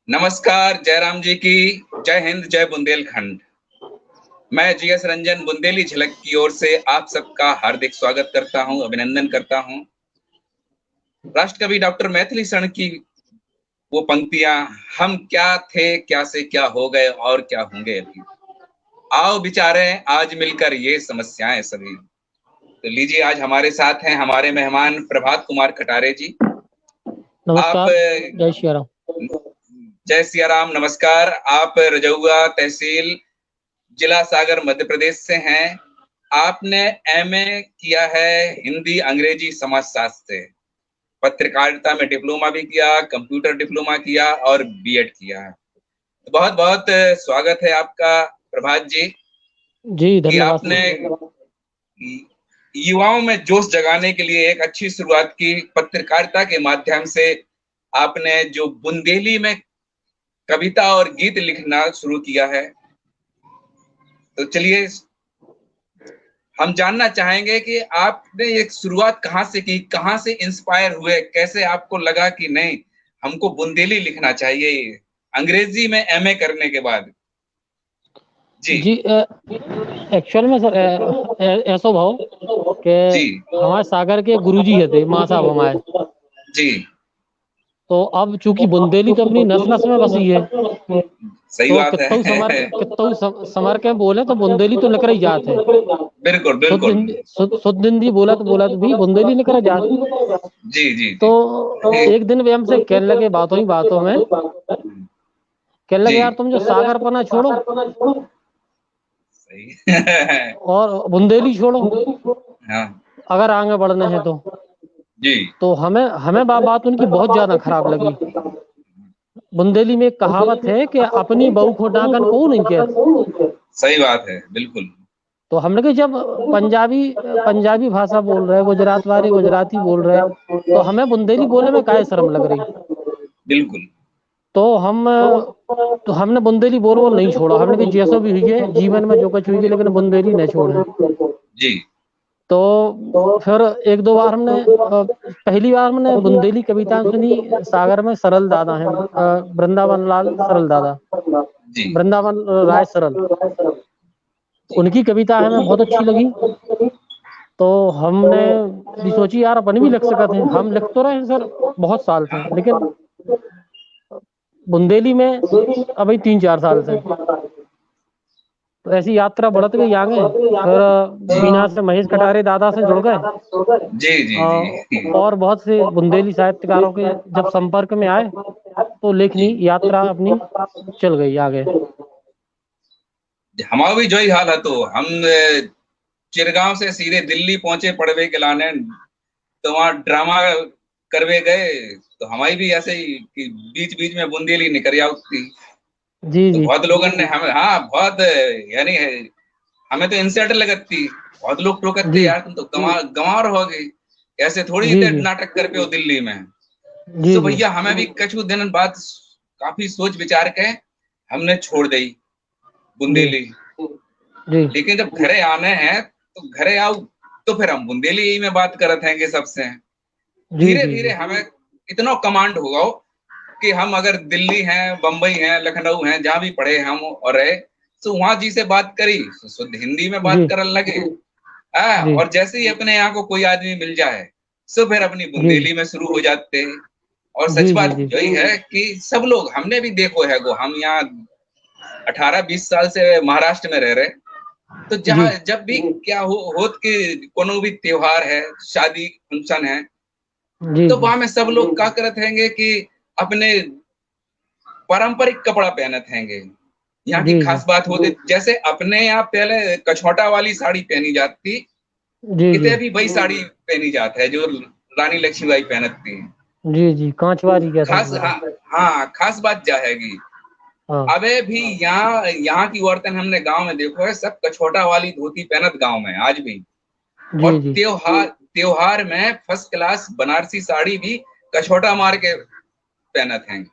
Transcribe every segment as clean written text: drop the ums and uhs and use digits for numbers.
नमस्कार, जयराम जी की जय हिंद, जय बुंदेलखंड। मैं जीएस रंजन बुंदेली झलक की ओर से आप सबका हार्दिक स्वागत करता हूं, अभिनंदन करता हूं। राष्ट्रकवि डॉक्टर मैथिली शरण की वो पंक्तियां, हम क्या थे, क्या से क्या हो गए और क्या होंगे अभी। आओ विचारें आज मिलकर ये समस्याएं सभी। तो लीजिए, आज हमारे साथ हैं हमारे मेहमान प्रभात कुमार कटारे जी। आप नमस्कार। जय श्री राम। जय सिया राम, नमस्कार। आप रजौआ तहसील, जिला सागर, मध्य प्रदेश से हैं। आपने एमए किया है हिंदी अंग्रेजी समाजशास्त्र से, पत्रकारिता में डिप्लोमा भी किया, कंप्यूटर डिप्लोमा किया और बीएड किया है। बहुत बहुत स्वागत है आपका प्रभात जी जी कि धन्यवाद आपने युवाओं में जोश जगाने के लिए एक अच्छी शुरुआत की। पत्रकारिता के माध्यम से आपने जो बुंदेली में कविता और गीत लिखना शुरू किया है। तो चलिए, हम जानना चाहेंगे कि आपने एक शुरुआत कहाँ से की, कहाँ से इंस्पायर हुए, कैसे आपको लगा कि नहीं हमको बुंदेली लिखना चाहिए अंग्रेजी में एमए करने के बाद। जी जी। एक्चुअल में सर ऐसा भाव कि जी हमारे सागर के गुरुजी है थे माँ साहब हमारे। जी, तो अब चूंकि बुंदेली तो अपनी नस नस में बसी है, सही तो बात है। कितौ समर के बोले तो बुंदेली तो निकल ही जात है। बिल्कुल शुद्ध बिल्कुल। हिंदी शुद्ध हिंदी बोला तो भी बुंदेली निकल जात। जी जी तो जी एक दिन वे हमसे कहने लगे बातों ही बातों में, कहने लगे जी, यार तुम जो सागर पना छोड़ो सही। और बुंदेली छोड़ो हाँ अगर आगे बढ़ना है जी तो हमें हमें बात उनकी बहुत ज्यादा खराब लगी। बुंदेली में एक कहावत है कि अपनी बहू को डाकन को नहीं कहते। सही बात है, बिल्कुल। तो हमने कहा जब पंजाबी पंजाबी भाषा बोल रहे, गुजरात वाले गुजराती बोल रहे, तो हमें बुंदेली बोले में काहे शर्म लग रही। बिल्कुल तो हमने बुंदेली बोल नहीं छोड़ा। हमने कहा जैसा भी हुई है जीवन में जो कुछ हुई है, लेकिन बुंदेली नहीं छोड़े। जी तो फिर एक दो बार हमने पहली बार हमने बुंदेली कविता सुनी सागर में। सरल दादा हैं, वृंदावन लाल सरल दादा, जी वृंदावन राय सरल, जी उनकी कविता हमें बहुत अच्छी लगी। तो हमने भी सोची यार अपन भी लिख सकते हैं। हम लिख तो रहे हैं सर बहुत साल से, लेकिन बुंदेली में अभी 3-4 साल से। तो ऐसी यात्रा बढ़त गई आगे। फिर बीना से महेश कटारे दादा से जुड़ गए, जी जी जी और बहुत से बुंदेली साहित्यकारों के जब संपर्क में आए तो लेखनी जी, यात्रा अपनी चल गई आगे। हमारा भी जो ही हाल है। तो हम चिरगांव से सीधे दिल्ली पहुंचे पढ़वे के लाने। तो वहाँ ड्रामा करवे गए। तो हमारी भी ऐसे ही कि बीच बीच में बुंदेली निकल आती। जी तो जी बहुत लोगों ने हमें, हाँ बहुत, यानी हमें तो इंसल्ट लगती। बहुत लोग टोकते, जी यार तुम तो गंवार हो गई, ऐसे थोड़ी जी देर जी नाटक कर पे हो दिल्ली में। जी तो जी भैया हमें भी कछु दिन बाद काफी सोच विचार के हमने छोड़ दी जी बुंदेली। जी लेकिन जब घरे आने हैं तो घरे आओ तो फिर हम बुंदेली ही में बात करत हैं सबसे। जी धीरे जी धीरे जी हमें इतना कमांड होगा कि हम अगर दिल्ली हैं, बंबई हैं, लखनऊ हैं, जहां भी पढ़े हम और रहे, तो वहां जी से बात करी तो शुद्ध हिंदी में बात जी करने लगे। जी और जैसे ही अपने यहाँ को कोई आदमी मिल जाए तो फिर अपनी जी बुंदेली में शुरू हो जाते हैं। और सच जी जी बात जी यही है कि सब लोग, हमने भी देखो है गो, हम यहाँ 18-20 साल से महाराष्ट्र में रह रहे। तो जहाँ जी जब भी क्या होत कि कोनो भी त्योहार है, शादी फंक्शन है, जी तो जी वहां में सब लोग क्या करते हैं कि अपने पारंपरिक कपड़ा पहनत हैंगे। यहाँ की जी जी खास बात होती, जैसे अपने यहाँ पहले कछौटा वाली साड़ी पहनी जाती, जी जी इतने भी वही साड़ी पहनी जाती है जो रानी लक्ष्मीबाई पहनती है। जी जी कांचवारी कहते हैं खास, उसको तो। हाँ हाँ, खास बात क्या हैगी, हाँ अबे भी यहाँ यहाँ की औरतें हमने गांव में देखो है, सब कछोटा वाली धोती पहनत गांव में आज भी। और जी जी त्योहार त्योहार में फर्स्ट क्लास बनारसी साड़ी भी कछोटा मार के पहनत हैं।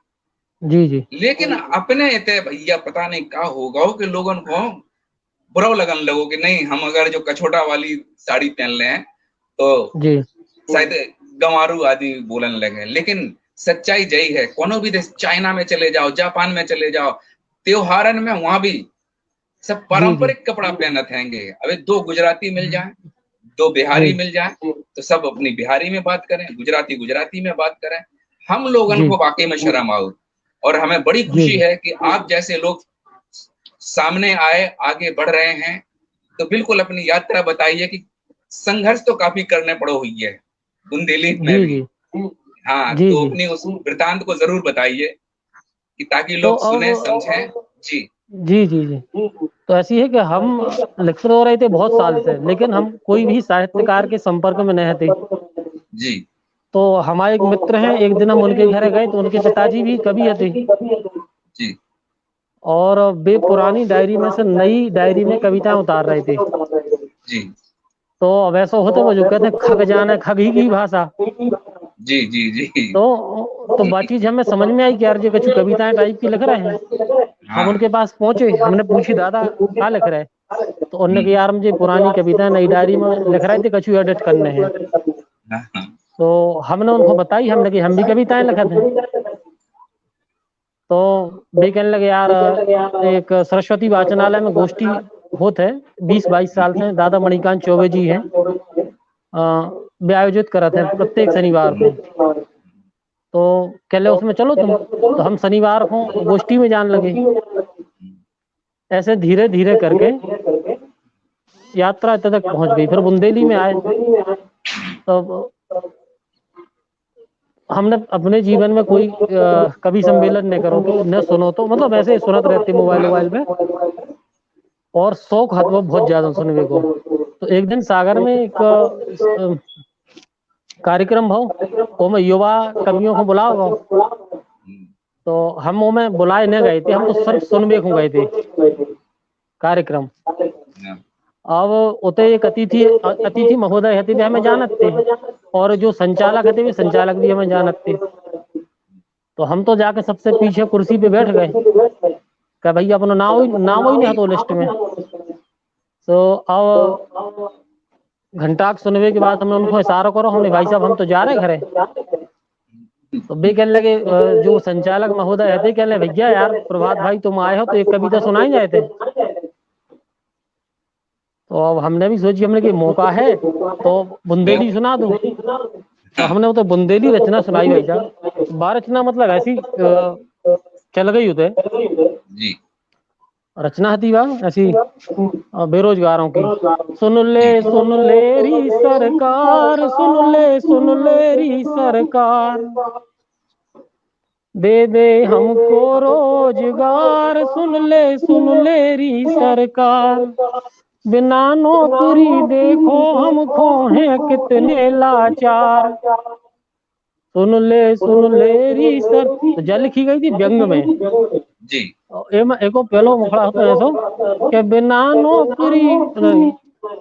जी जी लेकिन अपने इतने भैया पता नहीं क्या होगा कि लोगों को बुरा लगन लगो कि नहीं, हम अगर जो कछोटा वाली साड़ी पहन ले हैं तो जी शायद गंवारू आदि बोलन लगे। लेकिन सच्चाई यही है, कोनो भी देश, चाइना में चले जाओ, जापान में चले जाओ, त्योहारन में वहां भी सब पारंपरिक कपड़ा पहनत हैंगे। अबे दो गुजराती मिल जाए, दो बिहारी मिल जाए, तो सब अपनी बिहारी में बात करें, गुजराती गुजराती में बात करें। हम लोगन को वाकई में शर्म आओ, और हमें बड़ी खुशी है कि आप जैसे लोग सामने आए, आगे बढ़ रहे हैं। तो बिल्कुल अपनी यात्रा बताइए कि संघर्ष तो काफी करने पड़ो हुई है बुंदेली में भी। हाँ, तो अपनी उस वृतांत को जरूर बताइए कि ताकि लोग सुने समझें। जी जी जी जी तो ऐसी है कि हम लेक्चर हो रहे थे बहुत साल से, लेकिन हम कोई भी साहित्यकार के संपर्क में नहीं थे जी। तो हमारे एक मित्र हैं, एक दिन हम उनके घर गए तो उनके पिताजी भी कवि थे जी। और वे पुरानी डायरी में से नई डायरी में कविताएं उतार रहे थे। जी। तो वैसा होता वो जो कहते हैं खग जाना, खग ही की भाषा। जी जी जी। तो बात चीज हमें समझ में आई कि यार जो कुछ कविताएं टाइप की लिख रहे हैं। हम उनके पास पहुंचे, हमने पूछी दादा क्या लिख रहे, तो उन्होंने कहा यार मुझे पुरानी कविताएं नई डायरी में लिख रहे थे, कुछ एडिट करने हैं। तो हमने उनको बताई, हमने कि हम भी कविताएं लिखते हैं। तो वे कहने लगे यार एक सरस्वती वाचनालय में गोष्ठी होते है 20-22 साल से, दादा मणिकांत चौबे जी हैं, वे आयोजित करते हैं प्रत्येक शनिवार को। तो कह ले उसमें चलो तुम, तो हम शनिवार को गोष्ठी में जाने लगे। ऐसे धीरे धीरे करके यात्रा तक पहुंच गई। फिर बुंदेली में आए, तो हमने अपने जीवन में कोई कवि सम्मेलन नहीं करो तो न सुनो, तो मतलब ऐसे सुनत रहते मोबाइल में, और शौक हत वो बहुत ज्यादा सुनने को। तो एक दिन सागर में एक कार्यक्रम भाव, वो में युवा कवियों को बुलाओ गो, तो हम वो में बुलाए नहीं गए थे, हम तो सिर्फ सुनने को गए थे कार्यक्रम। अब उते एक अतिथि महोदय हते, हमें जानते थे, और जो संचालक हते वे संचालक भी हमें जानते। तो हम तो जाके सबसे पीछे कुर्सी पे बैठ गए, क्या भैया अपना नाम ही नहीं हतो लिस्ट में। तो अब घंटाक सुनने के बाद हमने उनको इशारा करो, हमने भाई साहब हम तो जा रहे घरे। तो वे कहने लगे, जो संचालक महोदय है कहने लगे भैया यार प्रभात भाई तुम आए हो तो एक कविता सुनाई जाए थे। तो अब हमने भी सोची, हमने कि मौका है तो बुंदेली सुना दूं। तो हमने तो बुंदेली रचना सुनाई भाई साहब। 12 रचना मतलब ऐसी चल गई होते जी। रचना थी वह ऐसी बेरोजगारों की। सुन ले री सरकार, सुन ले री सरकार, दे हमको रोजगार, सुन ले री सरकार, बिना नौकरी देखो हमको हैं कितने लाचार, सुन ले री सर। तो जल लिखी गई थी व्यंग में जी। एको पहलो मुखड़ा होता है सो कि बिना नौकरी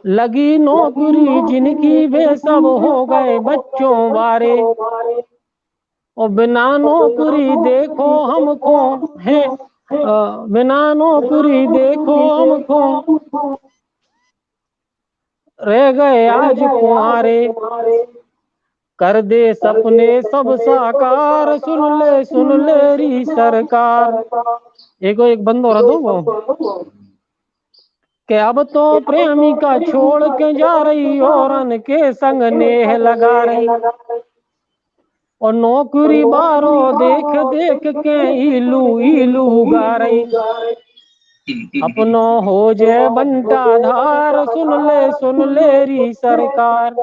लगी नौकरी जिनकी वे सब हो गए बच्चों वारे, और बिना नौकरी देखो हमको है, बिना नौकरी देखो हमको रह गए आज कुंवारे, कर दे सपने सब साकार, सुन ले री सरकार। एक बंद हो रहा दो वो कि अब तो प्रेमिका छोड़ के जा रही औरन के संग नेह लगा रही, और नौकरी बारो देख देख के इलू गा रही, अपनो हो जे बंटा धार, सुन ले री सरकार।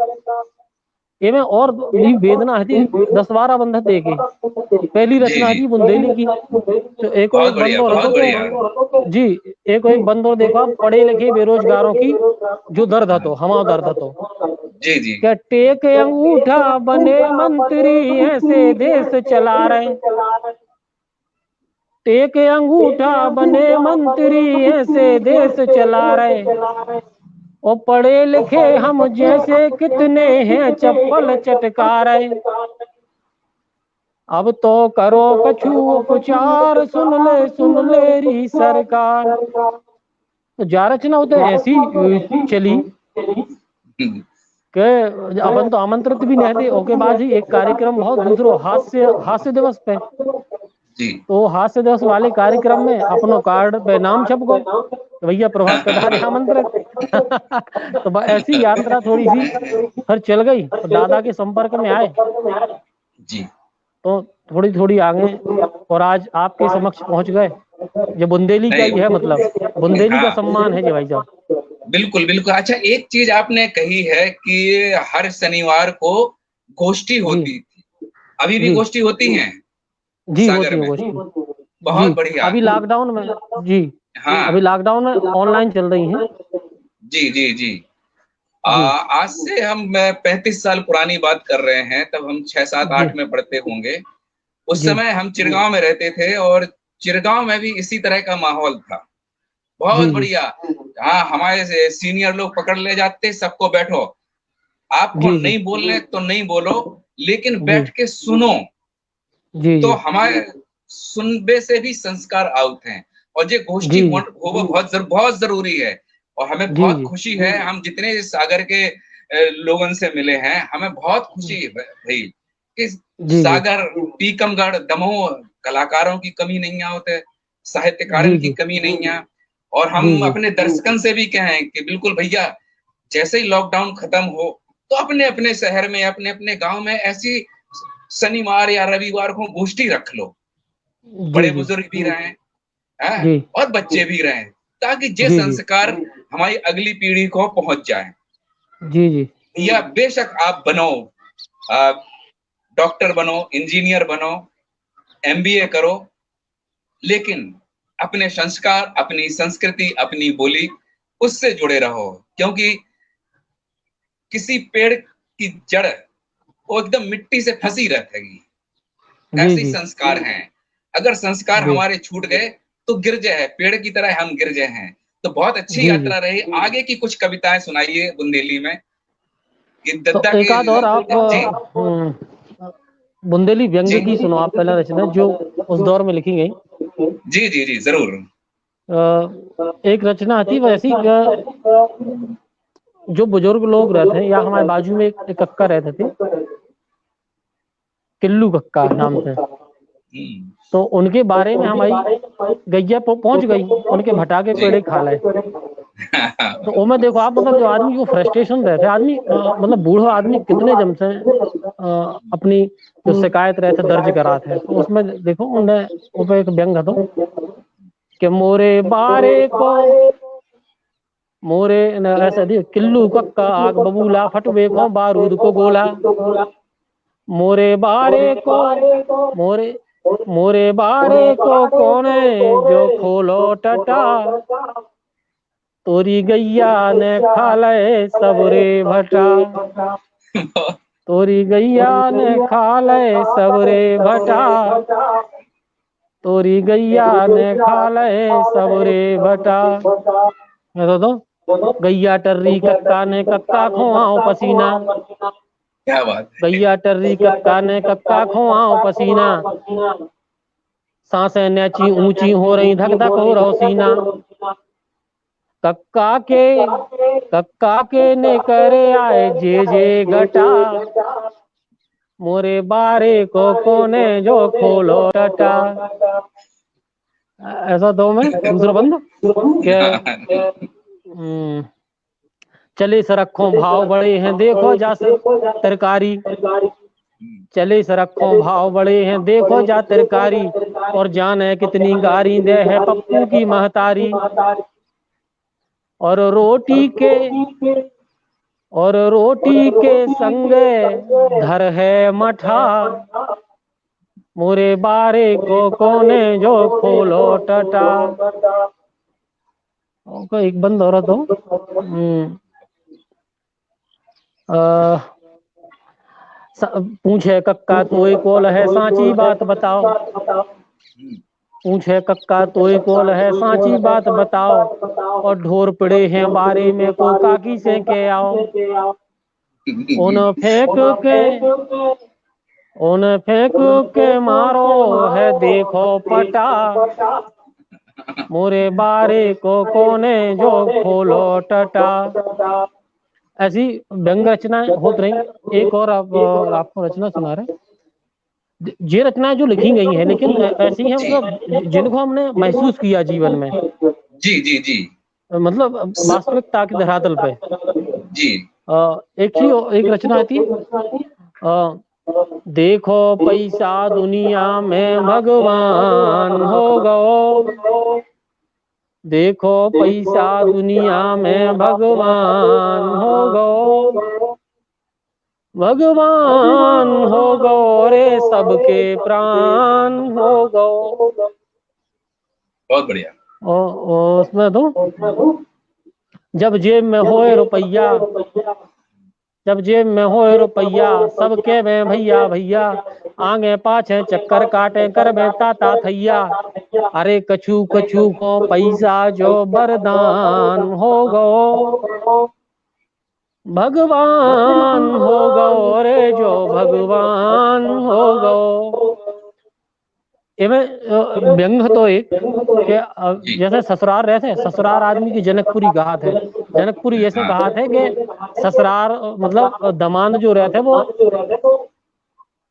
ये में और भी वेदना है 10-12 बंध थे के पहली रचना थी बुंदेली की। तो एक बंद और जी, एक बंद और देखो पढ़े लिखे बेरोजगारों की जो दर्द तो हमारा दर्द तो जी जी। क्या टेक अंगूठा बने मंत्री ऐसे देश चला रहे, टेक अंगूठा बने मंत्री ऐसे देश चला रहे, और पढ़े लिखे हम जैसे कितने हैं चप्पल चटका रहे, अब तो करो कछु उपचार, सुन ले री सरकार। तो जा रचना होते ऐसी चली। के अपन तो आमंत्रित भी नहीं थे। ओके बाद ही एक कार्यक्रम बहुत दूसरो हास्य दिवस पे, जी तो हास्य दिवस वाले कार्यक्रम में अपनो कार्ड पे नाम छप गो, भैया प्रभात कटारे आमंत्रित। तो ऐसी यात्रा थोड़ी सी फिर चल गई, तो दादा के संपर्क में आए, जी तो थोड़ी थोड़ी आगे, और आज आपके समक्ष पहुंच गए। ये बुंदेली का नहीं, ही है, मतलब बुंदेली का हाँ सम्मान है जी भाई साहब। बिल्कुल बिल्कुल। अच्छा, एक चीज आपने कही है कि हर शनिवार को गोष्ठी जी होती थी, अभी भी जी गोष्ठी होती हैं जी, सागर होती है में? गोष्ठी जी। बहुत बढ़िया। अभी लॉकडाउन में, जी अभी हाँ लॉकडाउन में ऑनलाइन चल रही हैं। जी जी जी। जी आज से हम 35 साल पुरानी बात कर रहे हैं, तब हम 6 7 8 जी में पढ़ते होंगे। उस जी समय हम चिरगांव में रहते थे और चिरगांव में भी इसी तरह का माहौल था, बहुत जी जी बढ़िया। हाँ, हमारे से सीनियर लोग पकड़ ले जाते, सबको बैठो, आपको जी जी नहीं बोलने तो नहीं बोलो, लेकिन जी बैठ के सुनो। जी तो जी हमारे सुनबे से भी संस्कार आउट हैं, और ये गोष्ठी जी हो वो बहुत जरूरी है। और हमें जी बहुत खुशी है, हम जितने सागर के लोगों से मिले हैं, हमें बहुत खुशी है भाई कि जी जी सागर, टीकमगढ़, दमोह कलाकारों की कमी नहीं आवत, साहित्यकारों जी की जी कमी नहीं है। और जी हम जी अपने दर्शकन से भी कहें कि बिल्कुल भैया, जैसे ही लॉकडाउन खत्म हो तो अपने अपने शहर में, अपने अपने गांव में ऐसी शनिवार या रविवार को गोष्ठी रख लो, जी बड़े जी बुजुर्ग भी रहें, हैं, जी और बच्चे भी रहें, ताकि ये जी जी संस्कार हमारी अगली पीढ़ी को पहुंच जाए। जी जी या बेशक आप बनो, डॉक्टर बनो, इंजीनियर बनो, एमबीए करो, लेकिन अपने संस्कार, अपनी संस्कृति, अपनी बोली, उससे जुड़े रहो। क्योंकि किसी पेड़ की जड़ वो एकदम मिट्टी से फंसी रहेगी, जी ऐसे ही जी संस्कार हैं। अगर संस्कार जी हमारे छूट गए तो गिर जाए, पेड़ की तरह हम गिर जाए हैं। तो बहुत अच्छी जी जी। यात्रा रही। आगे की कुछ कविताएं सुनाइए बुंदेली में, कि तो दद्दा एक के। आध और आप जी बुंदेली व्यंग जी की सुनो आप, पहला रचना जो उस दौर में लिखी गई। जी जी जी जरूर। एक रचना थी वैसी, जो बुजुर्ग लोग रहते हैं, या हमारे बाजू में एक कक्का रहते थे, किल्लू कक्का नाम से। हम्म। तो उनके बारे में हमारी गैया पहुंच गई, उनके भटा के जी पेड़े खा लाए। तो वो में देखो आप, मतलब जो आदमी को फ्रस्ट्रेशन रहते आदमी, मतलब बूढ़ा आदमी कितने जम से अपनी जो शिकायत रहते दर्ज कराते हैं। तो उसमें देखो उन्हें ऊपर एक व्यंग था, तो कि मोरे बारे को, मोरे ऐसा दियो, किल्लू कक्का आग बबूला, फटवे को बारूद को गोला। मोरे बारे को, मोरे मोरे बारे को कोने जो खोलो टटा, तोरी गैया ने खा ले सबरे भटा, तोरी गैया ने खा ले सबरे भटा, तोरी गैया ने खा ले सबरे भटा। ऐसा तो गैया टर्री कक्का ने कक्का खोआओ पसीना, क्या बात है। गैया टर्री कक्का ने कक्का खोआओ पसीना, सांसें नैची ऊंची हो रही, धक धक हो रहो सीना। कक्का के, कक्का के ने करे आए जे जे घटा, मोरे बारे को कोने जो खोलो टटा। ऐसा दो में दूसरा बंद क्या, चले सरखों भाव बड़े हैं देखो जा तरकारी, चले सरखों भाव बड़े हैं देखो जा तरकारी, और जाने कितनी गारी दे है पप्पू की महतारी। और रोटी के, और रोटी के संगे धर है मठा, मोरे बारे को कोने जो खोलो टटा। एक बंद हो रहा तो पूछे कक्का तोय कोल है सांची बात बताओ, पूछे कक्का तोय कोल है सांची बात बताओ, और ढोर पड़े हैं बारे में को काकी से के आओ। उन फेंक के, उन फेंक के मारो है देखो पटा, मोरे बारे को कोने जो खोलो टटा। ऐसी व्यंग रचनाएं होती रही। एक और आपको रचना सुना रहे, ये रचनाएं जो लिखी गई हैं लेकिन ऐसी हैं जी मतलब जिनको हमने महसूस किया जीवन में, जी जी जी मतलब वास्तविकता के धरातल पे। जी एक रचना आती है, देखो पैसा दुनिया में भगवान हो गो, देखो पैसा दुनिया में भगवान हो गो, भगवान हो गो रे सबके प्राण हो गो। बहुत बढ़िया। और उसमें तो जब जेब में होए रुपया, जब जेब में होए रुपया सबके में भैया भैया, आगे पाछे चक्कर काटे कर में ताता थैया, अरे कछु कछु को पैसा जो वरदान हो गो, भगवान हो गो रे जो भगवान हो गो। इनमें व्यंग तो एक कि जैसे ससुराल रहते, ससुराल आदमी की जनकपुरी घात है, जनकपुरी ऐसे घात है कि ससुराल मतलब दमाद जो रहते वो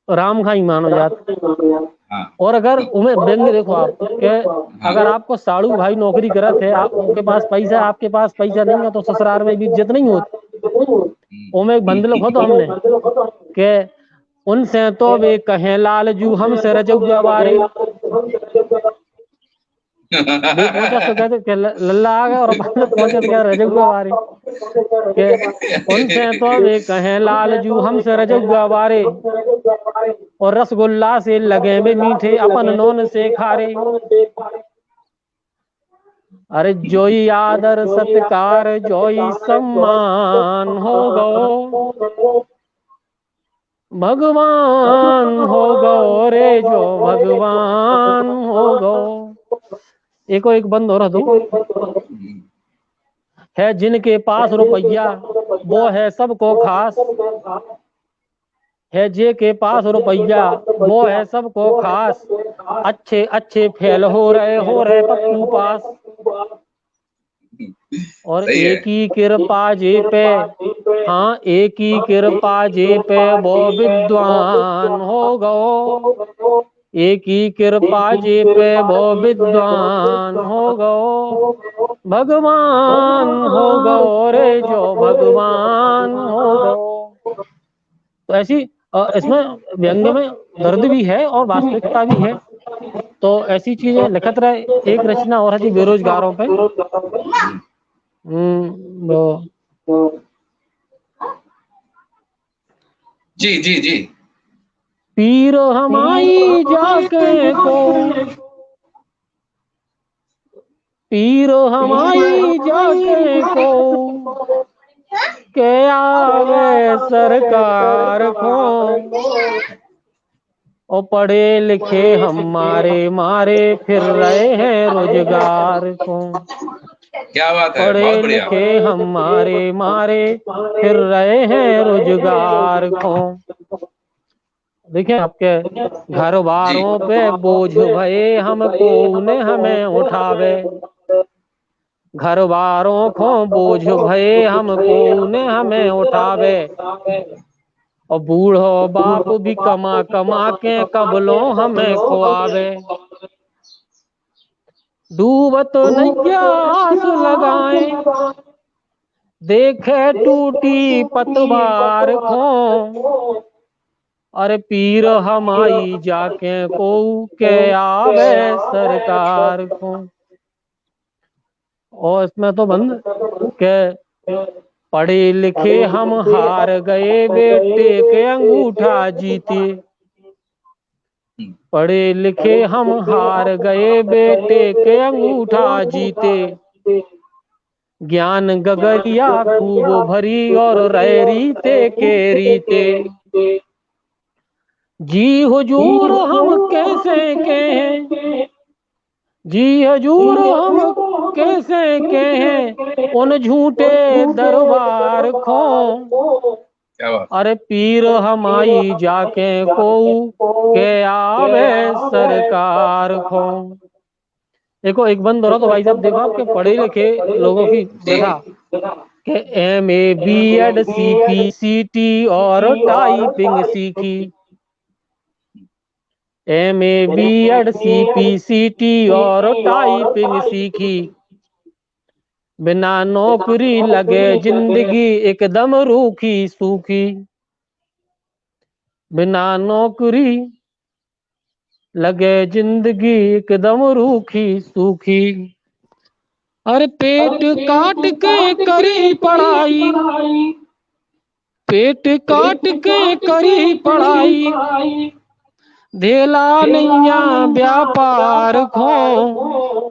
राम का ही मानो जाता। और अगर उन्हें व्यंग देखो आप कि अगर आपको साड़ू भाई नौकरी करत है, आपके पास पैसा, आपके पास पैसा नहीं है तो ससुराल में भी इज्जत नहीं होती। उमें एक बंद लिखो तो हमने कि उनसे तो वे कहें लालजू हमसे रजौआ वारे, वे पहुंचा तो कहते कि लल्ला आ गया और अपन पहुंचे तो क्या रजौआ वारे, कि उनसे तो वे कहें लालजू हमसे रजौआ वारे, और रसगुल्ला से लगे वे मीठे अपन नोन से खारे, अरे जोई आदर सत्कार जोई सम्मान हो गो, भगवान हो गो रे जो भगवान हो गो। एको एक बंद हो रहा दो है, जिनके पास रुपया वो है सबको खास, है जे के पास रुपया वो है सबको खास, अच्छे अच्छे फेल हो रहे पप्पू पास, और एक ही कृपा जे पे, हाँ एक ही कृपा जे पे वो विद्वान हो गो, एक ही कृपा जे पे वो विद्वान हो गो, भगवान हो गो रे जो भगवान हो गो। तो ऐसी इसमें व्यंग में दर्द भी है और वास्तविकता भी है। तो ऐसी चीजें लिखत रहे। एक रचना और है बेरोजगारों पे, जी जी जी पीर हमारी जाके को, पीर हमारी जाके को, के आवे सरकार को, और पढ़े लिखे हमारे मारे फिर रहे हैं रोजगार को, क्या बात है, पढ़े लिखे हमारे मारे फिर रहे हैं रोजगार को। देखिए आपके घर बारों पे बोझ भये हमको उन्हें हमें उठावे, घर बारों को बोझ भये हमको उन्हें हमें उठावे, और बूढ़ो बाप भी कमा कमा के कबलों हमें खुआवे, डूबत नैया आस लगाए देखे टूटी पतवार को, अरे पीर हमारी जाके को के आवे सरकार को। और इसमें तो बंद के पढ़े लिखे हम हार गए बेटे के अंगूठा जीते, पढ़े लिखे हम हार गए बेटे के अंगूठा जीते, ज्ञान गगरिया खूब भरी और रह रीते के रीते, जी हुजूर हम कैसे कहें, जी हजूर हम कैसे कहें उन झूठे दरबार को, अरे पीर हमारी जाके को के आवे सरकार को। देखो एक बंद हो रहा तो भाई साहब देखो आपके पढ़े लिखे लोगों की व्यथा MA B.Ed सीखी, CT और टाइपिंग सीखी। MA B.Ed सीखी, CT और टाइपिंग सीखी। बिना नौकरी लगे जिंदगी एकदम रूखी सूखी। बिना नौकरी लगे जिंदगी एकदम रूखी सूखी। अरे पेट काट के करी पढ़ाई, पेट काट के करी पढ़ाई। धेला नैया व्यापार खो,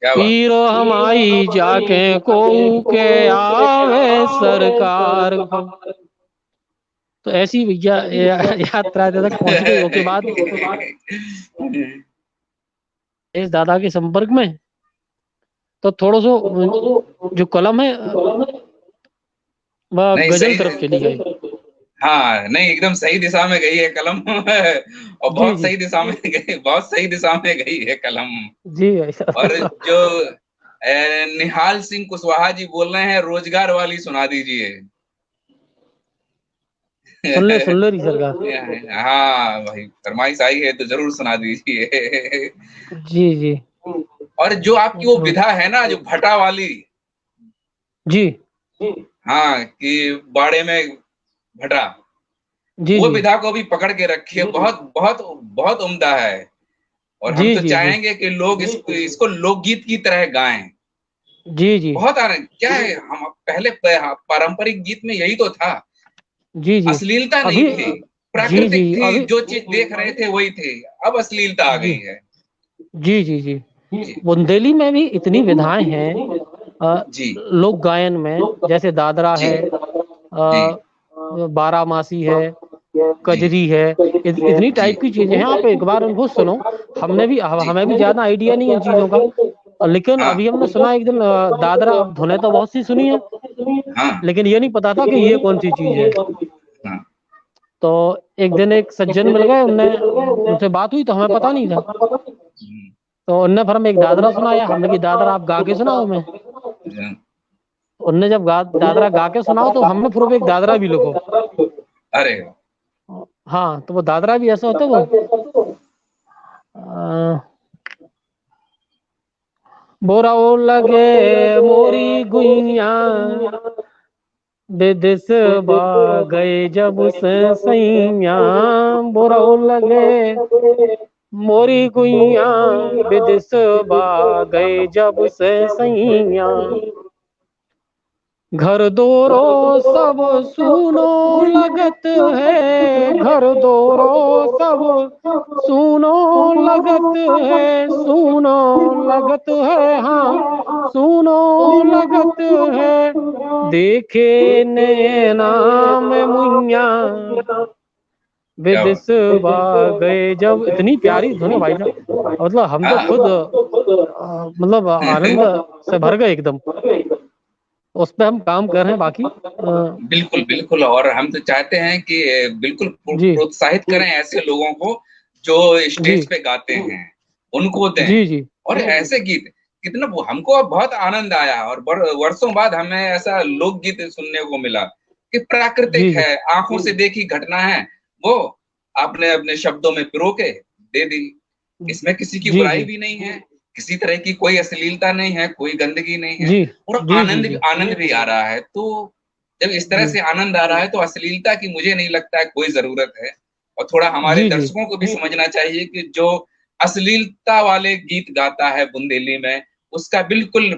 क्या बात। पीरो हमारी जाके को के आवे सरकार को। तो ऐसी भैया यात्रा तक पहुंच गई। उसके बाद इस दादा के संपर्क में तो थोड़ा सो जो कलम है वह नहीं गजल सही, तरफ चली गई। हाँ नहीं एकदम सही दिशा में गई है कलम और जी बहुत जी सही दिशा में गई, बहुत सही दिशा में गई है कलम। जी भाई और साहब। जो निहाल सिंह कुशवाहा जी बोल रहे हैं, रोजगार वाली सुना दीजिए। सुन ले रही सरकार। हाँ भाई, फरमाइश आई है तो जरूर सुना दीजिए। जी जी और जो आपकी वो विधा है ना, जो भटा वाली, जी हाँ कि बाड़े में भटा, जी वो जी विधा को भी पकड़ के रखिए, बहुत बहुत बहुत उम्दा है। और हम जी तो जी जी चाहेंगे कि लोग इसको लोकगीत की तरह गाएं। जी जी बहुत आनंद क्या है, हम पहले पारंपरिक गीत में यही तो था, जी जी अश्लीलता नहीं अभी थी, जी जी प्राकृतिक थी, अभी जो चीज देख रहे थे वही थे। अब अश्लीलता आ जी गई है। जी जी जी जी बुंदेली में भी इतनी विधाएं हैं। जी लोक गायन में जैसे दादरा जी है, जी बारामासी है, जी कजरी है। इतनी जी टाइप की चीजें हैं, आप एक बार उनको सुनो। जी हमें भी ज्यादा आइडिया नहीं है इन चीजों का, लेकिन हाँ अभी हमने सुना एक दिन दादरा। अब धुनें तो बहुत सी सुनी है, हाँ लेकिन ये नहीं पता था कि ये कौन सी चीज है। हाँ। तो एक दिन एक सज्जन मिल गए, उनने उनसे बात हुई तो हमें पता नहीं था। हम्म, तो उनने फिर हमें एक दादरा सुनाया। हमने कि दादरा आप गा के सुनाओ हमें। हाँ। उनने जब दादरा गा के सुनाओ तो हमने फिर वो एक दादरा भी लिखो। अरे हाँ, तो वो दादरा भी ऐसा होता है वो अ, बोराओ लगे मोरी गुइया, विदेश बा गए जब से सैया। बोराओ लगे मोरी गुइया, विदेश बा गए जब से सैया। घर दोरो सब सुनो लगत है, घर दोरो सब सुनो लगत है, सुनो लगत है, हाँ सुनो लगत है। देखे नैना में मुइया, क्या बात। विदिशवा गए जब। इतनी प्यारी धुन है भाई साहब, मतलब हम तो हाँ खुद मतलब आनंद से भर गए एकदम। उस पे हम काम कर रहे हैं बाकी बिल्कुल बिल्कुल, और हम तो चाहते हैं कि बिल्कुल जी प्रोत्साहित करें ऐसे लोगों को जो जी स्टेज पे गाते हैं, उनको दें। जी जी और ऐसे गीत कितना हमको अब बहुत आनंद आया, और वर्षों बाद हमें ऐसा लोकगीत सुनने को मिला कि प्राकृतिक जी जी है, आंखों से देखी घटना है, वो आपने अपने शब्दों में पिरो के दे दी। इसमें किसी की जी बुराई जी भी नहीं है, किसी तरह की कोई अश्लीलता नहीं है, कोई गंदगी नहीं है, जी और जी जी आनंद जी आनंद भी आ रहा है। तो जब इस तरह जी से आनंद आ रहा है तो अश्लीलता की मुझे नहीं लगता है कोई जरूरत है। और थोड़ा हमारे जी जी दर्शकों को भी समझना चाहिए कि जो अश्लीलता वाले गीत गाता है बुंदेली में, उसका बिल्कुल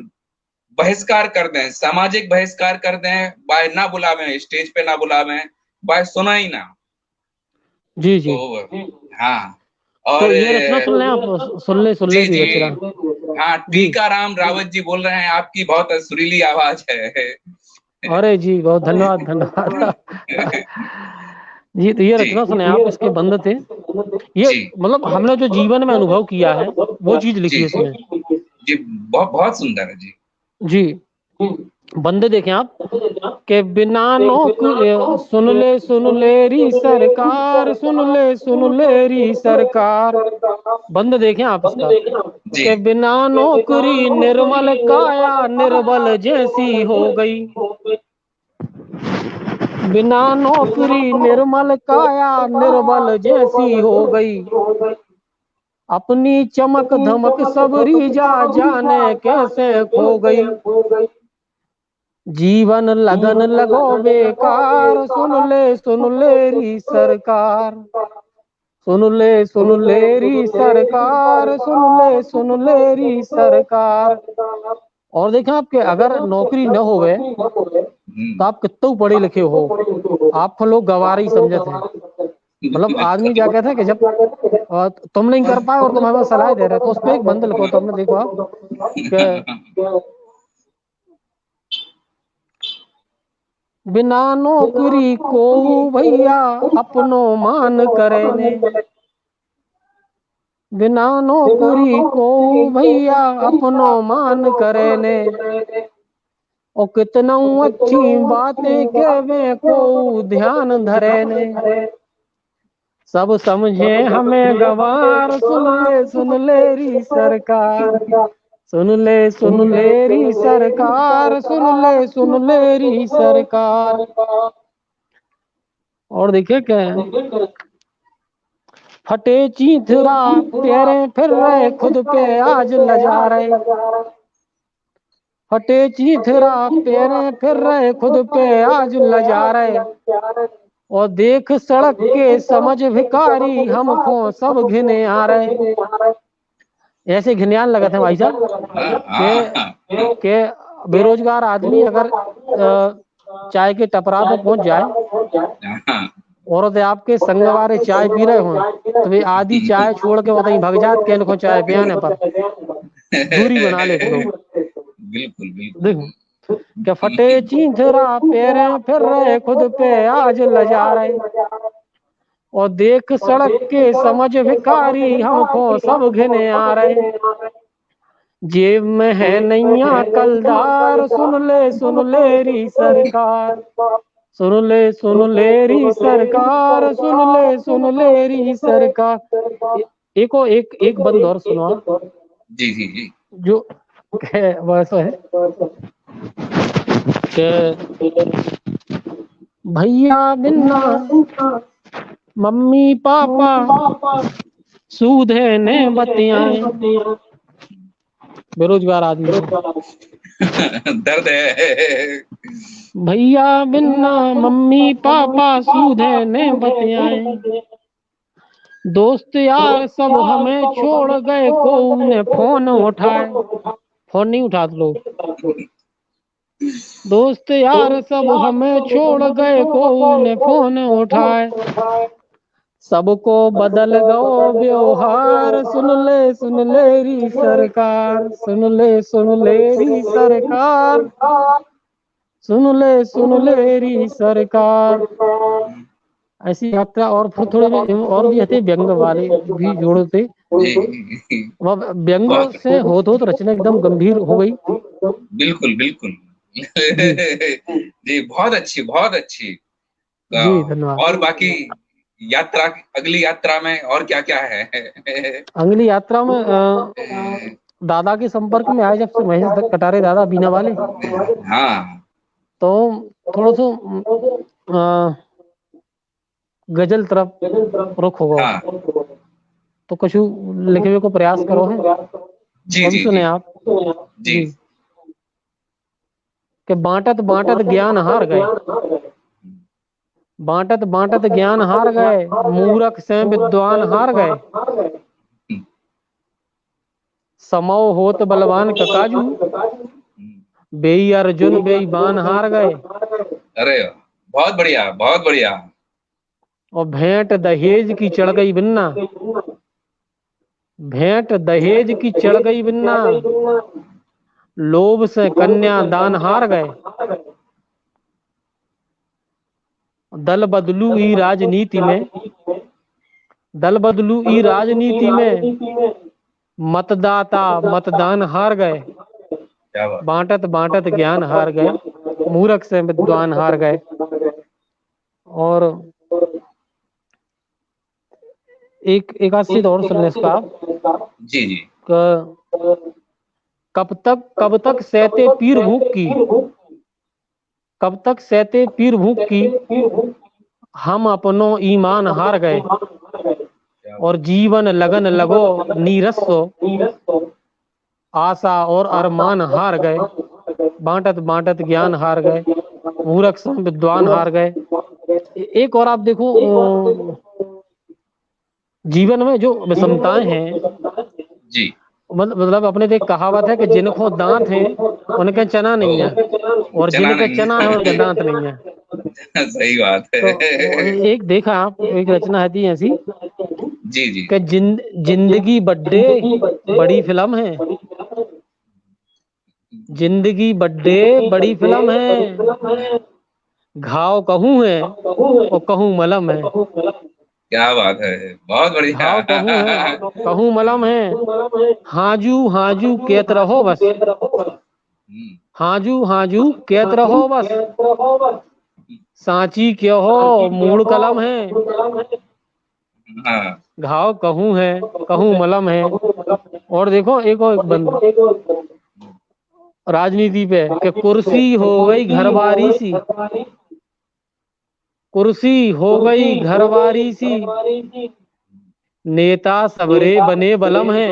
बहिष्कार कर दें, सामाजिक बहिष्कार कर दें, बाय ना बुलावें, स्टेज पे ना बुलावें, बाय सुना ही ना। जी जी तो हाँ। तो और ये रचना सुन लें आप, सुन ले जी भी जी रचना। हाँ, जी टीकाराम रावत जी बोल रहे हैं, आपकी बहुत सुरीली आवाज है। अरे जी बहुत धन्यवाद धन्यवाद। जी तो ये जी रचना सुने आप, इसके बंद थे। ये जी मतलब हमने जो जीवन में अनुभव किया है वो चीज लिखी जी है इसमें। जी, बहुत बहुत सुंदर है जी। जी बंदे देखें आप के बिना नौकरी, सुन ले री सरकार, सुन ले री सरकार। बंद देखें आप इसका जी के बिना नौकरी निर्मल काया निर्बल जैसी हो गई। बिना नौकरी निर्मल काया निर्बल जैसी हो गई। अपनी चमक धमक सबरी जाने कैसे खो गई। जीवन लगन लगो बेकार, सुन ले री सरकार, सुन ले री सरकार, सुन ले री सरकार। और देखें आपके अगर नौकरी न होवे तो आप कितने पढ़े लिखे हो, आप लोग गवार ही समझते हैं। मतलब आदमी क्या कहता है कि जब तुम नहीं कर पाए और तुम हमें सलाह दे रहे, तो उस पर एक बंद लिखो। तुमने देखो आप कि बिना नौकरी को भैया अपनो मान करे ने, बिना नौकरी को भैया अपनो मान करे ने। और कितना अच्छी बातें कहवे को ध्यान धरे ने। सब समझे हमें गवार, सुन ले री सरकार, सुन ले री सरकार, सुन ले री सरकार। और देखिए क्या है, फटे चीथरा तेरे फिर रहे खुद पे आज लजा रहे। फटे चीथरा तेरे फिर रहे खुद पे आज लजा रहे। और देख सड़क के समझ भिखारी हमको सब घिने आ रहे। ऐसे घिनयान लगा था भाई साहब के बेरोजगार आदमी अगर चाय के टपरा पे पहुंच जाए और आपके संग वाले चाय पी रहे हो तो वे आधी चाय छोड़ के वहीं भग जात के इनको चाय पियाने पर दूरी बना ले लोग। बिल्कुल बिल्कुल। देखो क्या फटे चींथरा पैरे फिर रहे खुद पे आज लजा रहे। और देख सड़क के समझ भिखारी हमको सब घिने आ रहे। जेब में है नैया कलदार, सुन ले री सरकार, सुन ले री सरकार, सुन ले री सरकार। एक बंद और सुनो आप। जी जी जी। जो वैसा है कि भैया बिन्ना मम्मी पापा सूधे ने बतियाए। बेरोजगार आदमी दर्द है। भैया बिन्ना मम्मी पापा सूधे ने बतियाए। दोस्त यार सब हमें छोड़ गए, को ने फोन उठाए। फोन नहीं उठाते लोग। दोस्त यार सब हमें छोड़ गए, को ने फोन उठाए। सबको बदल गो व्यवहार, सुन ले री सरकार, सुन ले री सरकार, सुन ले री सरकार। ऐसी यात्रा और फिर थोड़े और भी थे व्यंग वाले भी जोड़ते। व्यंग से हो तो रचना एकदम गंभीर हो गई। बिल्कुल बिल्कुल। जी बहुत अच्छी बहुत अच्छी। जी धन्यवाद। और बाकी यात्रा, अगली यात्रा में और क्या क्या है? अगली यात्रा में दादा के संपर्क में आए जब से महेश कटारे दादा बीना वाले। हाँ तो थोड़ा सा गजल तरफ रुख होगा। हाँ तो कुछ लिखने को प्रयास करो है। जी जी सुने जी आप जी। कि बांटत बांटत ज्ञान हार गए, बांटत बांटत ज्ञान हार गए, मूर्ख से विद्वान हार गए। समो होत बलवान ककाजू, बेई अर्जुन बेई बान हार गए। अरे बहुत बढ़िया बहुत बढ़िया। और भेंट दहेज की चढ़ गई बिन्ना, भेंट दहेज की चढ़ गई बिन्ना, लोभ से कन्या दान हार गए। दल बदलू ई राजनीति में, दल बदलू ई राजनीति में, मतदाता मतदान हार गए। क्या बात। बांटत बांटत ज्ञान हार गए, मूर्ख से विद्वान हार गए। और एक आध चीज और सुनने इसका आप, जी जी। कब तक सहते पीर भूख की, कब तक सहते पीर भूख की, हम अपनो ईमान हार गए। और जीवन लगन लगो नीरस सो, आशा और अरमान हार गए। बांटत बांटत ज्ञान हार गए, मूर्ख सम विद्वान हार गए। एक और आप देखो, जीवन में जो विषमताएं हैं, जी। मतलब अपने तो एक कहावत है कि जिनको दांत हैं उनके चना नहीं है, और चना जिनके नहीं चना है उनके है। दांत नहीं है। सही बात तो है। एक देखा आप, एक रचना है ऐसी जी जी। कि जिंदगी बड्डे बड़ी फिल्म है, जिंदगी बड्डे बड़ी फिल्म है। घाव कहूँ है और कहूँ मलम है, क्या बात है, बहुत बढ़िया। घाव कहूँ है कहूँ मलम है। हाजू हाजू कहत रहो बस, हम्म, हाजू हाजू कहत रहो बस, सांची क्यों हो मूड़ कलम है। हाँ। घाव कहूँ है कहूँ मलम है। और देखो एक और, एक बंद राजनीति पे कि कुर्सी हो गई घरवारी सी, कुर्सी हो गई घरवारी सी, नेता सबरे बने बलम है।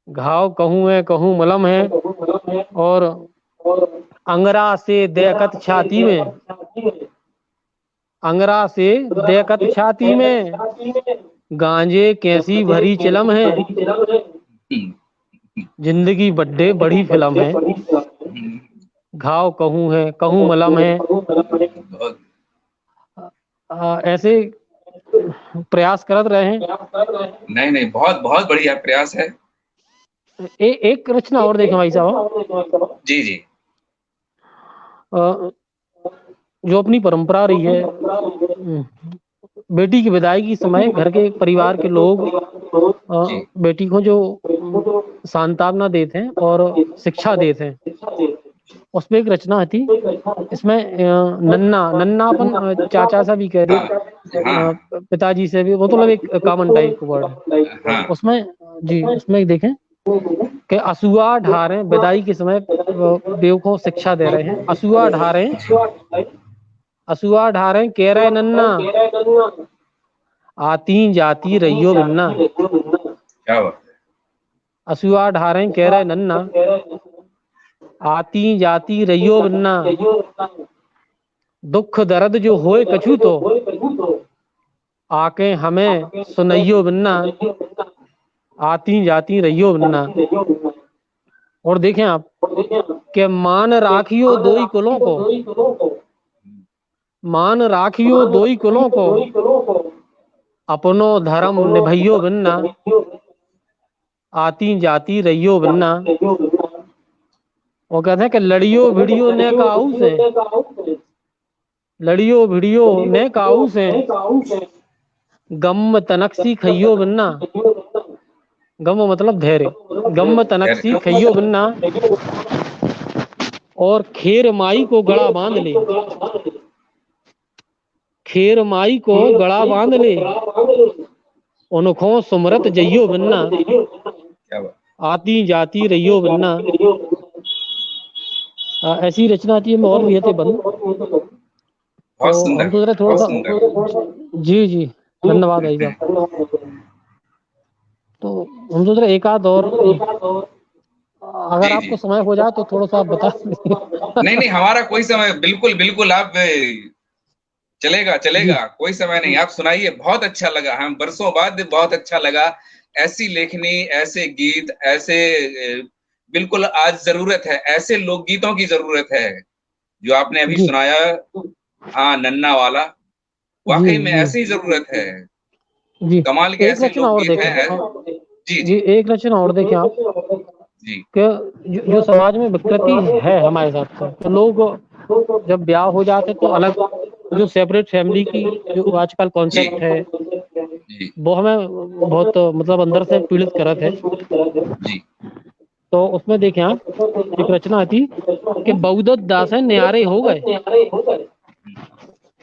घाव कहूँ है कहूँ मलम है। और अंगरा से देकत छाती में, अंगरा से देकत छाती में, गांजे कैसी भरी चिलम है। जिंदगी बड्डे बड़ी फिल्म है, घाव कहूँ है कहूँ मलम है। बहुत। ऐसे प्रयास करत रहे हैं। नहीं नहीं, बहुत बहुत बढ़िया प्रयास है। एक रचना और देखें भाई साहब, जी जी। अ, जो अपनी परंपरा रही है, बेटी की विदाई के समय घर के परिवार के लोग जी बेटी को जो सांत्वना देते हैं और शिक्षा देते हैं, उसमें एक रचना थी। इसमें नन्ना नन्नापन, चाचा सा भी कह दे, हाँ हाँ पिताजी से भी, वो तो मतलब एक कॉमन टाइप का वर्ड है हाँ। उसमें। जी, उसमें देखें कि असुआ ढा रहे हैं विदाई के समय, देव को शिक्षा दे रहे हैं। असुआ ढा रहे हैं, असुआ ढा रहे हैं, कह रहे नन्ना, आती जाती रहियो बिन्ना। क्या बात असुआ ढा रहे हैं, कह रहे नन्ना, आती जाती रहियो बिन्ना। दुख दर्द जो होए कछु तो, आके हमें सुनइयो बिन्ना। आती जाती रहियो बिन्ना। और देखें आप कि मान राखियो दोई कुलों को, मान राखियो दोई कुलों को, अपनो धर्म निभइयो बिन्ना। आती जाती रहियो बिन्ना। वो कहते हैं कि लड़ियो भिड़ियो ने काऊ से, लड़ियो भिड़ियो ने काऊ से, गम तनकसी खइयो बिन्ना। गम मतलब धैर्य, गम तनकसी है। खइयो बिन्ना। और खेर माई को गड़ा बांध ले, खेर माई को गड़ा बांध ले, उनको सुमरत जइयो बिन्ना। क्या बात। आती जाती रहियो बिन्ना। ऐसी रचना आती है में, और भी थे बंद। तो बहुत हम सुंदर, सोच रहे थोड़ा बहुत सा, सुंदर। जी जी, धन्यवाद भाई साहब। तो हम सोच रहे एक आध और, अगर जी जी। आपको समय हो जाए तो थोड़ा सा आप बता नहीं नहीं, हमारा कोई समय, बिल्कुल बिल्कुल, आप चलेगा जी चलेगा, कोई समय नहीं, आप सुनाइए। बहुत अच्छा लगा, हम बरसों बाद बहुत अच्छा लगा। ऐसी लेखनी, ऐसे गीत, ऐसे बिल्कुल आज जरूरत है, ऐसे लोकगीतों की जरूरत है जो आपने अभी जी सुनाया। हाँ, नन्ना वाला, जी वाकई में जी ऐसी जरूरत है। जी। कमाल के एक ऐसे रचना और लोकगीत देखें, हैं। जी जी जी एक रचना और देखें आप जी कि जो समाज में विकृति है हमारे साथ से, तो लोग जब ब्याह हो जाते तो अलग, जो सेपरेट फैमिली की जो आजकल जी कॉन्सेप्ट है, जी वो हमें बहुत मतलब अंदर से पीड़ित करत है। जी तो उसमें देखें आप, एक रचना आती कि बहुदत्त दास न्यारे हो गए,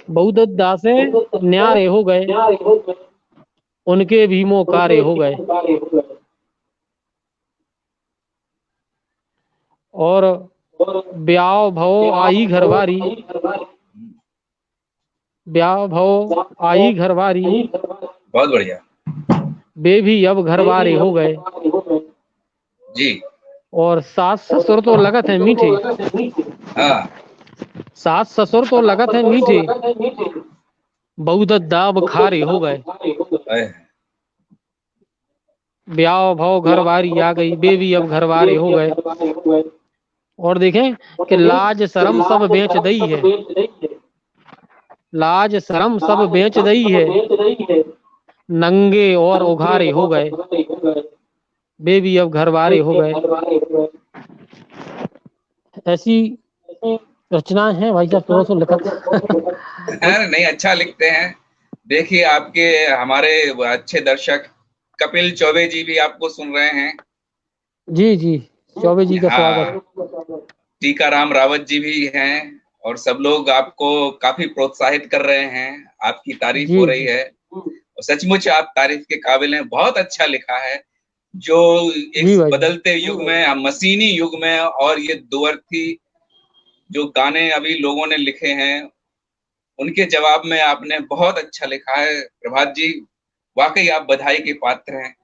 बहुदत्त दास न्यारे हो गए, उनके भीमो कारे हो गए। और ब्याह भव आई घरवारी, ब्याह भव आई घरवारी, बहुत बढ़िया वे भी अब घरवारे हो गए। जी। और सास ससुर तो लगत है मीठे, हाँ सास ससुर तो लगत है मीठे, बहुदत्त दाब खारे हो गए। अय, ब्याह भव घरवारी आ गई, वे भी अब घरवारे हो गए। और देखें कि लाज शर्म सब बेच दई है, लाज शर्म सब बेच दई है, नंगे और उघारे हो गए, वे भी अब घरवारे हो गए। ऐसी रचनाएं हैं भाई साहब, थोड़ा सा लिखत। अरे नहीं, अच्छा लिखते हैं। देखिए आपके हमारे अच्छे दर्शक कपिल चौबे जी भी आपको सुन रहे हैं। जी जी, चौबे जी का हाँ, स्वागत। टीकाराम रावत जी भी हैं, और सब लोग आपको काफी प्रोत्साहित कर रहे हैं, आपकी तारीफ हो जी रही जी है। और सचमुच आप तारीफ के काबिल हैं, बहुत अच्छा लिखा है। जो एक जी भाई साहब। बदलते युग में, मशीनी युग में, और ये दुअर्थी जो गाने अभी लोगों ने लिखे हैं, उनके जवाब में आपने बहुत अच्छा लिखा है प्रभात जी। वाकई आप बधाई के पात्र हैं।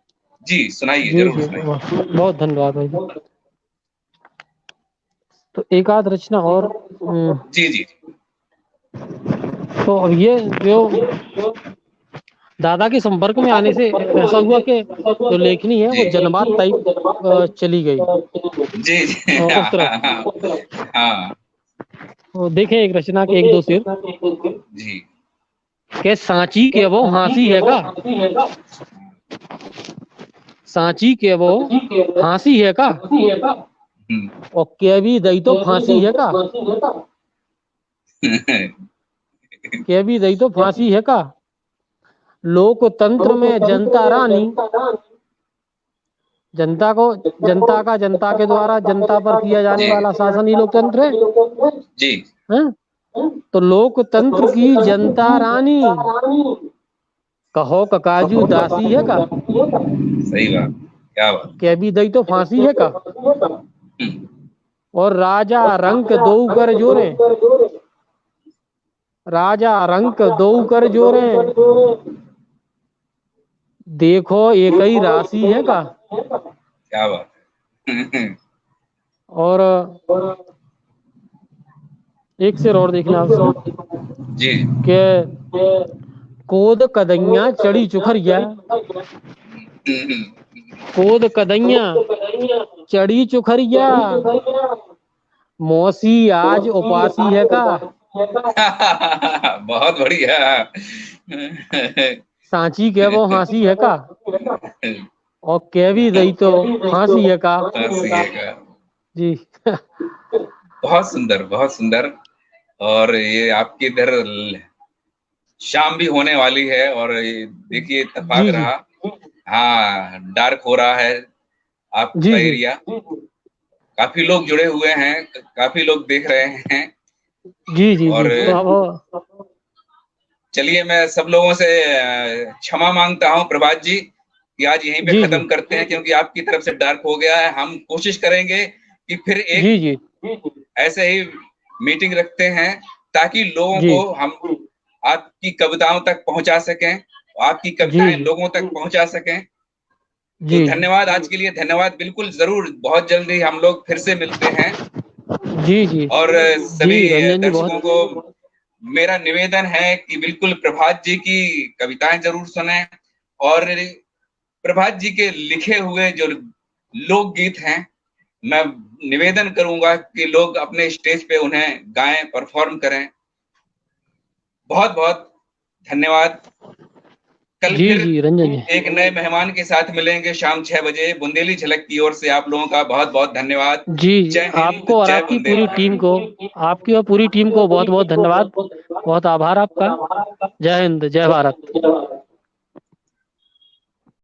जी सुनाइए, जी जरूर जी, सुनाइए। बहुत धन्यवाद भाई साहब। तो एक आध रचना और। जी जी तो अब ये जो दादा के संपर्क में आने से ऐसा हुआ कि जो लेखनी है वो जी जनबात टाइप चली गई जी जी उस तरफ। हाँ तो देखें एक रचना के एक दो शेर जी। के सांची के वो हंसी है का, सांची के वो हंसी है का, और के भी दई तो फांसी है का, के भी दई तो फांसी है का, लोकतंत्र में जनता रानी, जनता को, जनता का जनता के द्वारा जनता पर किया जाने जी वाला शासन ही लोकतंत्र है। जी हैं? तो लोकतंत्र की जनता रानी, कहो ककाजू दासी है का, सही बात, क्या बात। के भी दई तो फांसी है का, हम्म, और राजा रंक दो कर जोरे, राजा रंक दो कर जोरे, देखो एक ही राशि है का। क्या बात है। और एक शेर और देखना आप इसमें जी कि कोद कदैया चढ़ी चुखरिया, कोद कदैया चढ़ी चुखरिया, मौसी आज उपासी है का, बहुत बढ़िया। सांची के वो हंसी है का, और के भी दई तो फांसी है का। सीएगा। जी। बहुत सुंदर, बहुत सुंदर। और ये आपकी इधर शाम भी होने वाली है, और ये देखिए इत्तेफाक जी जी रहा। हाँ, डार्क हो रहा है आपका जी जी एरिया। काफी लोग जुड़े हुए हैं, काफी लोग देख रहे हैं। जी जी और जी। तो अब चलिए, मैं सब लोगों से क्षमा मांगता हूं प्रभात जी, कि आज यहीं पे जी जी खत्म करते हैं, क्योंकि आपकी तरफ से डार्क हो गया है। हम कोशिश करेंगे कि फिर एक जी जी ऐसे ही मीटिंग रखते हैं, ताकि लोगों जी को हम आपकी कविताओं तक पहुंचा सकें, आपकी जी कविताएं जी लोगों तक पहुंचा सकें। तो जी धन्यवाद, आज के लिए धन्यवाद। बिल्कुल जरूर, बहुत जल्दी हम लोग फिर से मिलते हैं। जी जी और जी सभी रंजन जी, दर्शकों बहुत। को मेरा निवेदन है कि बिल्कुल प्रभात जी की कविताएं जरूर सुनें, और प्रभात जी के लिखे हुए जो लोकगीत हैं, मैं निवेदन करूंगा कि लोग अपने स्टेज पे उन्हें गाएं, परफॉर्म करें। बहुत बहुत धन्यवाद। कल जी फिर जी रंजन जी, एक नए मेहमान के साथ मिलेंगे शाम 6 बजे। बुंदेली झलक की ओर से आप लोगों का बहुत बहुत धन्यवाद। जी जय हिंद, आपको और जय आपकी पूरी टीम बुंदेलखंड। को, आपकी और पूरी टीम को बहुत बहुत धन्यवाद, बहुत आभार आपका। जय हिंद, जय भारत।